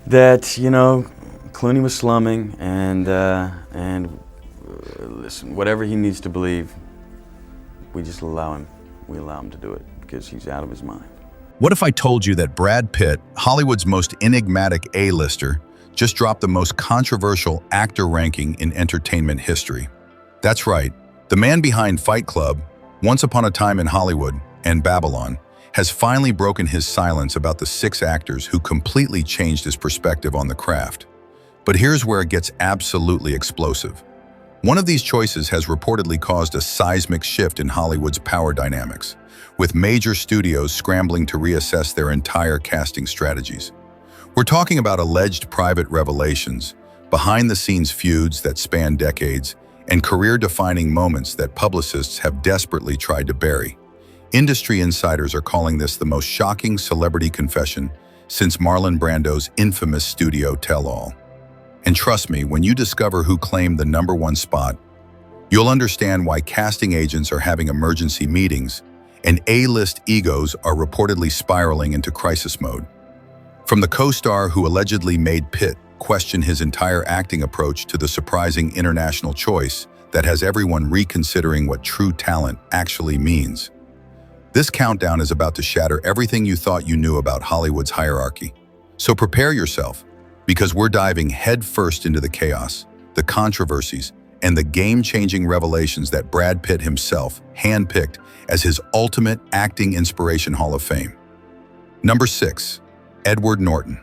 that, Clooney was slumming, and listen, whatever he needs to believe, we just allow him. We allow him to do it because he's out of his mind. What if I told you that Brad Pitt, Hollywood's most enigmatic A-lister, just dropped the most controversial actor ranking in entertainment history? That's right, the man behind Fight Club, Once Upon a Time in Hollywood, and Babylon, has finally broken his silence about the 6 actors who completely changed his perspective on the craft. But here's where it gets absolutely explosive. One of these choices has reportedly caused a seismic shift in Hollywood's power dynamics, with major studios scrambling to reassess their entire casting strategies. We're talking about alleged private revelations, behind-the-scenes feuds that span decades, and career-defining moments that publicists have desperately tried to bury. Industry insiders are calling this the most shocking celebrity confession since Marlon Brando's infamous studio tell-all. And trust me, when you discover who claimed the #1 spot, you'll understand why casting agents are having emergency meetings and A-list egos are reportedly spiraling into crisis mode. From the co-star who allegedly made Pitt question his entire acting approach to the surprising international choice that has everyone reconsidering what true talent actually means. This countdown is about to shatter everything you thought you knew about Hollywood's hierarchy. So prepare yourself, because we're diving headfirst into the chaos, the controversies, and the game-changing revelations that Brad Pitt himself handpicked as his ultimate acting inspiration Hall of Fame. Number 6, Edward Norton.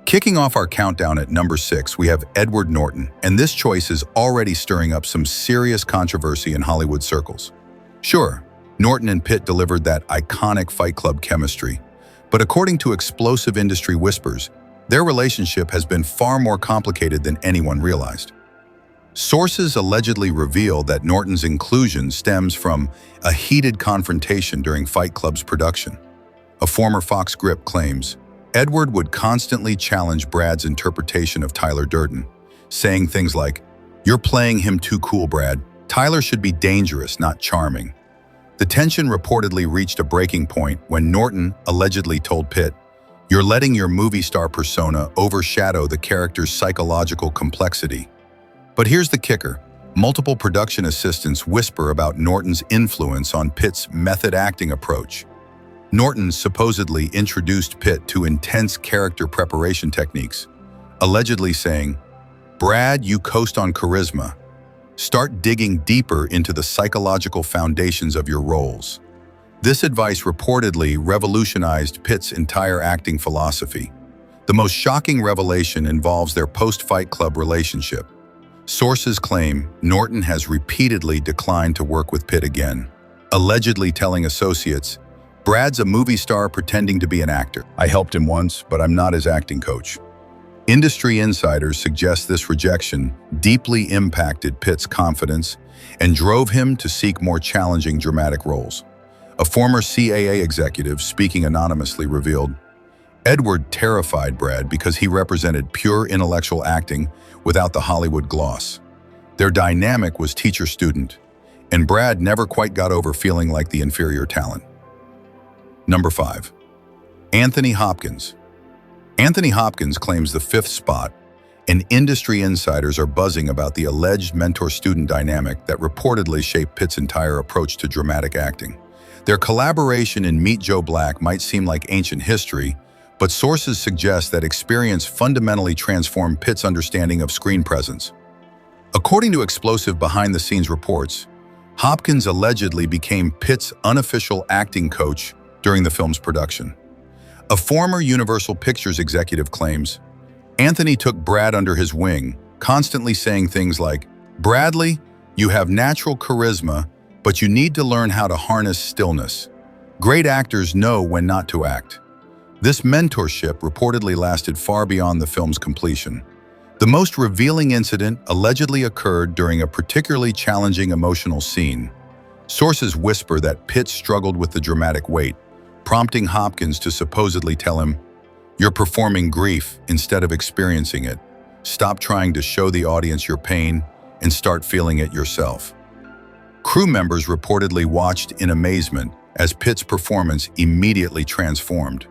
Kicking off our countdown at number 6, we have Edward Norton, and this choice is already stirring up some serious controversy in Hollywood circles. Sure, Norton and Pitt delivered that iconic Fight Club chemistry, but according to explosive industry whispers, their relationship has been far more complicated than anyone realized. Sources allegedly reveal that Norton's inclusion stems from a heated confrontation during Fight Club's production. A former Fox grip claims, Edward would constantly challenge Brad's interpretation of Tyler Durden, saying things like, "You're playing him too cool, Brad. Tyler should be dangerous, not charming." The tension reportedly reached a breaking point when Norton allegedly told Pitt, "You're letting your movie star persona overshadow the character's psychological complexity." But here's the kicker. Multiple production assistants whisper about Norton's influence on Pitt's method acting approach. Norton supposedly introduced Pitt to intense character preparation techniques, allegedly saying, "Brad, you coast on charisma. Start digging deeper into the psychological foundations of your roles." This advice reportedly revolutionized Pitt's entire acting philosophy. The most shocking revelation involves their post-Fight Club relationship. Sources claim Norton has repeatedly declined to work with Pitt again, allegedly telling associates, "Brad's a movie star pretending to be an actor. I helped him once, but I'm not his acting coach." Industry insiders suggest this rejection deeply impacted Pitt's confidence and drove him to seek more challenging dramatic roles. A former CAA executive speaking anonymously revealed, Edward terrified Brad because he represented pure intellectual acting without the Hollywood gloss. Their dynamic was teacher-student, and Brad never quite got over feeling like the inferior talent. Number 5, Anthony Hopkins. Anthony Hopkins claims the 5th spot, and industry insiders are buzzing about the alleged mentor-student dynamic that reportedly shaped Pitt's entire approach to dramatic acting. Their collaboration in Meet Joe Black might seem like ancient history, but sources suggest that experience fundamentally transformed Pitt's understanding of screen presence. According to explosive behind-the-scenes reports, Hopkins allegedly became Pitt's unofficial acting coach during the film's production. A former Universal Pictures executive claims, Anthony took Brad under his wing, constantly saying things like, "Bradley, you have natural charisma, but you need to learn how to harness stillness. Great actors know when not to act." This mentorship reportedly lasted far beyond the film's completion. The most revealing incident allegedly occurred during a particularly challenging emotional scene. Sources whisper that Pitt struggled with the dramatic weight, prompting Hopkins to supposedly tell him, "You're performing grief instead of experiencing it. Stop trying to show the audience your pain and start feeling it yourself." Crew members reportedly watched in amazement as Pitt's performance immediately transformed.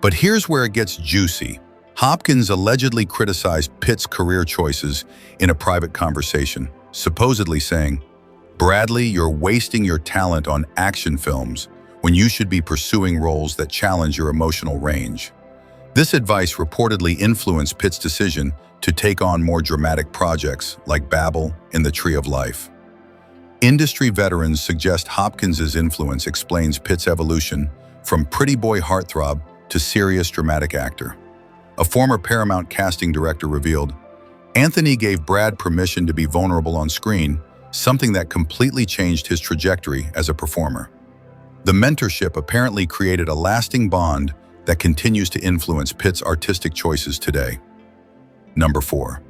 But here's where it gets juicy. Hopkins allegedly criticized Pitt's career choices in a private conversation, supposedly saying, "Bradley, you're wasting your talent on action films when you should be pursuing roles that challenge your emotional range." This advice reportedly influenced Pitt's decision to take on more dramatic projects like Babel and The Tree of Life. Industry veterans suggest Hopkins's influence explains Pitt's evolution from pretty boy heartthrob to serious dramatic actor. A former Paramount casting director revealed, "Anthony gave Brad permission to be vulnerable on screen, something that completely changed his trajectory as a performer." The mentorship apparently created a lasting bond that continues to influence Pitt's artistic choices today. Number 4.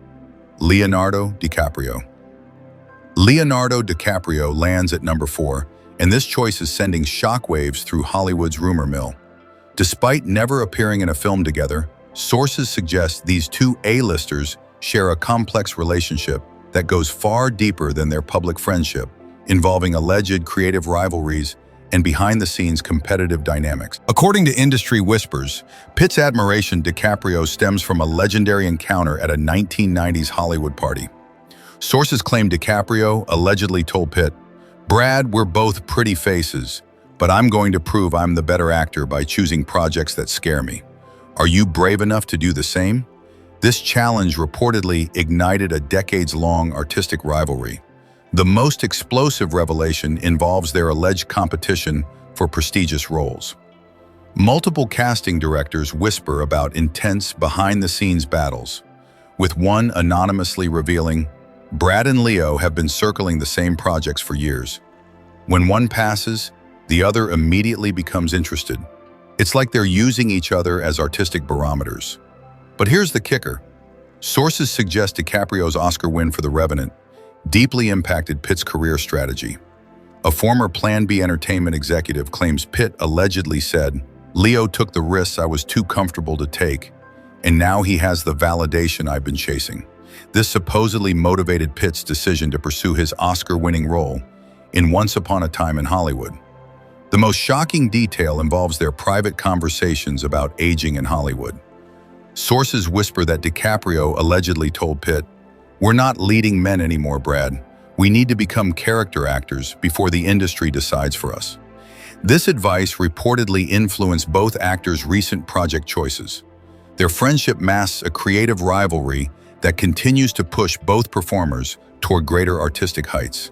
Leonardo DiCaprio. Leonardo DiCaprio lands at number 4, and this choice is sending shockwaves through Hollywood's rumor mill. Despite never appearing in a film together, sources suggest these two A-listers share a complex relationship that goes far deeper than their public friendship, involving alleged creative rivalries and behind-the-scenes competitive dynamics. According to industry whispers, Pitt's admiration for DiCaprio stems from a legendary encounter at a 1990s Hollywood party. Sources claim DiCaprio allegedly told Pitt, "Brad, we're both pretty faces, but I'm going to prove I'm the better actor by choosing projects that scare me. Are you brave enough to do the same?" This challenge reportedly ignited a decades-long artistic rivalry. The most explosive revelation involves their alleged competition for prestigious roles. Multiple casting directors whisper about intense behind-the-scenes battles, with one anonymously revealing, "Brad and Leo have been circling the same projects for years. When one passes, the other immediately becomes interested. It's like they're using each other as artistic barometers." But here's the kicker. Sources suggest DiCaprio's Oscar win for The Revenant deeply impacted Pitt's career strategy. A former Plan B Entertainment executive claims Pitt allegedly said, "Leo took the risks I was too comfortable to take, and now he has the validation I've been chasing." This supposedly motivated Pitt's decision to pursue his Oscar-winning role in Once Upon a Time in Hollywood. The most shocking detail involves their private conversations about aging in Hollywood. Sources whisper that DiCaprio allegedly told Pitt, "We're not leading men anymore, Brad. We need to become character actors before the industry decides for us." This advice reportedly influenced both actors' recent project choices. Their friendship masks a creative rivalry that continues to push both performers toward greater artistic heights.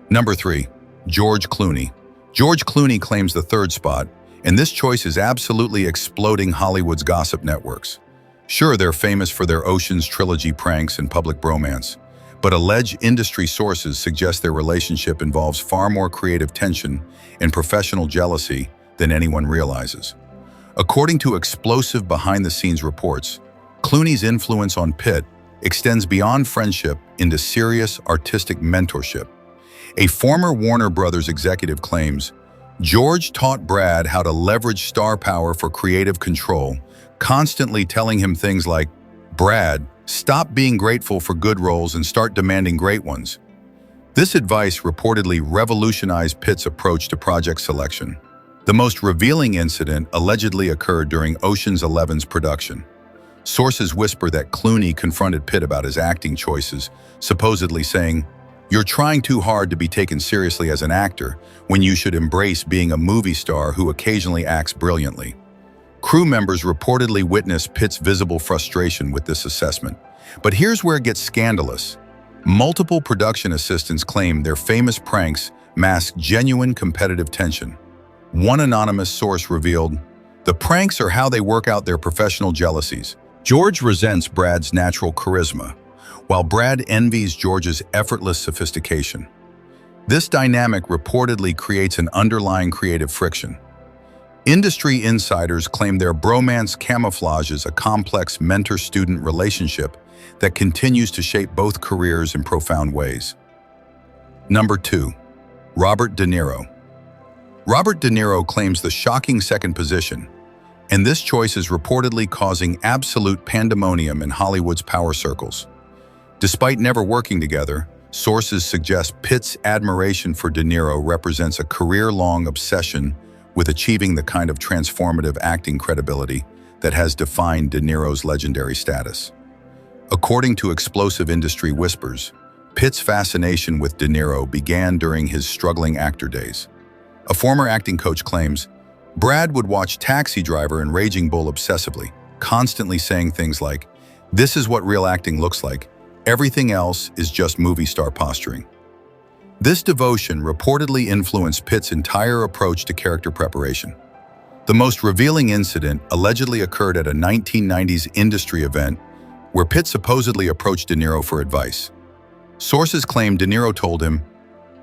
Number 3. George Clooney. George Clooney claims the third spot, and this choice is absolutely exploding Hollywood's gossip networks. Sure, they're famous for their Ocean's trilogy pranks and public bromance, but alleged industry sources suggest their relationship involves far more creative tension and professional jealousy than anyone realizes. According to explosive behind-the-scenes reports, Clooney's influence on Pitt extends beyond friendship into serious artistic mentorship. A former Warner Brothers executive claims, "George taught Brad how to leverage star power for creative control, constantly telling him things like, 'Brad, stop being grateful for good roles and start demanding great ones.'" This advice reportedly revolutionized Pitt's approach to project selection. The most revealing incident allegedly occurred during Ocean's 11's production. Sources whisper that Clooney confronted Pitt about his acting choices, supposedly saying, "You're trying too hard to be taken seriously as an actor when you should embrace being a movie star who occasionally acts brilliantly." Crew members reportedly witnessed Pitt's visible frustration with this assessment. But here's where it gets scandalous. Multiple production assistants claim their famous pranks mask genuine competitive tension. One anonymous source revealed, "The pranks are how they work out their professional jealousies. George resents Brad's natural charisma, while Brad envies George's effortless sophistication." This dynamic reportedly creates an underlying creative friction. Industry insiders claim their bromance camouflages a complex mentor-student relationship that continues to shape both careers in profound ways. Number 2. Robert De Niro. Robert De Niro claims the shocking second position, and this choice is reportedly causing absolute pandemonium in Hollywood's power circles. Despite never working together, sources suggest Pitt's admiration for De Niro represents a career-long obsession with achieving the kind of transformative acting credibility that has defined De Niro's legendary status. According to explosive industry whispers, Pitt's fascination with De Niro began during his struggling actor days. A former acting coach claims, Brad would watch Taxi Driver and Raging Bull obsessively, constantly saying things like, "This is what real acting looks like. Everything else is just movie star posturing." This devotion reportedly influenced Pitt's entire approach to character preparation. The most revealing incident allegedly occurred at a 1990s industry event where Pitt supposedly approached De Niro for advice. Sources claim De Niro told him,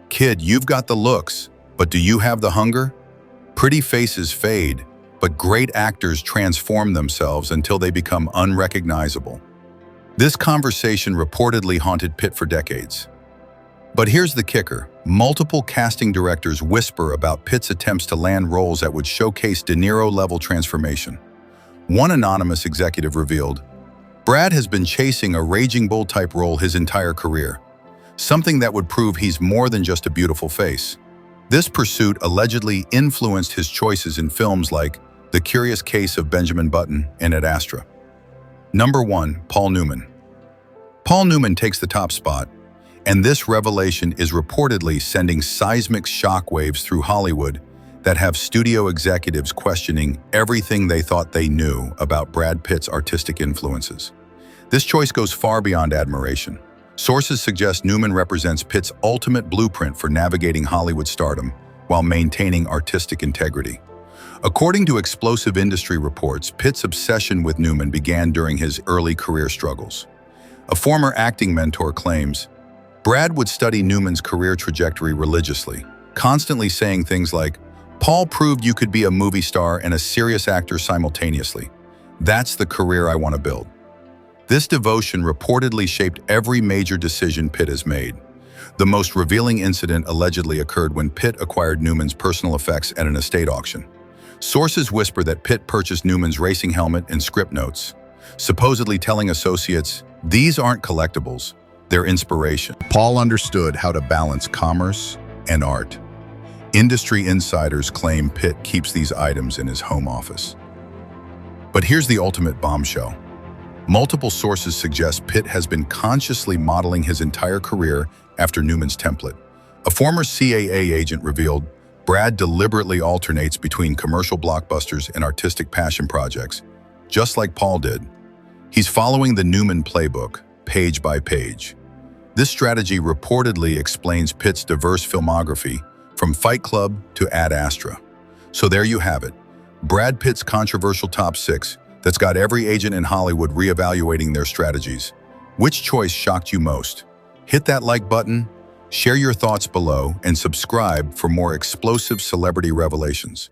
"Kid, you've got the looks, but do you have the hunger? Pretty faces fade, but great actors transform themselves until they become unrecognizable." This conversation reportedly haunted Pitt for decades. But here's the kicker. Multiple casting directors whisper about Pitt's attempts to land roles that would showcase De Niro-level transformation. One anonymous executive revealed, Brad has been chasing a Raging Bull-type role his entire career, something that would prove he's more than just a beautiful face. This pursuit allegedly influenced his choices in films like The Curious Case of Benjamin Button and Ad Astra. Number 1, Paul Newman. Paul Newman takes the top spot, and this revelation is reportedly sending seismic shockwaves through Hollywood that have studio executives questioning everything they thought they knew about Brad Pitt's artistic influences. This choice goes far beyond admiration. Sources suggest Newman represents Pitt's ultimate blueprint for navigating Hollywood stardom while maintaining artistic integrity. According to explosive industry reports, Pitt's obsession with Newman began during his early career struggles. A former acting mentor claims, Brad would study Newman's career trajectory religiously, constantly saying things like, "Paul proved you could be a movie star and a serious actor simultaneously. That's the career I want to build." This devotion reportedly shaped every major decision Pitt has made. The most revealing incident allegedly occurred when Pitt acquired Newman's personal effects at an estate auction. Sources whisper that Pitt purchased Newman's racing helmet and script notes, supposedly telling associates, "These aren't collectibles, they're inspiration." Paul understood how to balance commerce and art. Industry insiders claim Pitt keeps these items in his home office. But here's the ultimate bombshell. Multiple sources suggest Pitt has been consciously modeling his entire career after Newman's template. A former CAA agent revealed, Brad deliberately alternates between commercial blockbusters and artistic passion projects, just like Paul did. He's following the Newman playbook, page by page. This strategy reportedly explains Pitt's diverse filmography, from Fight Club to Ad Astra. So there you have it, Brad Pitt's controversial top 6 that's got every agent in Hollywood reevaluating their strategies. Which choice shocked you most? Hit that like button, share your thoughts below, and subscribe for more explosive celebrity revelations.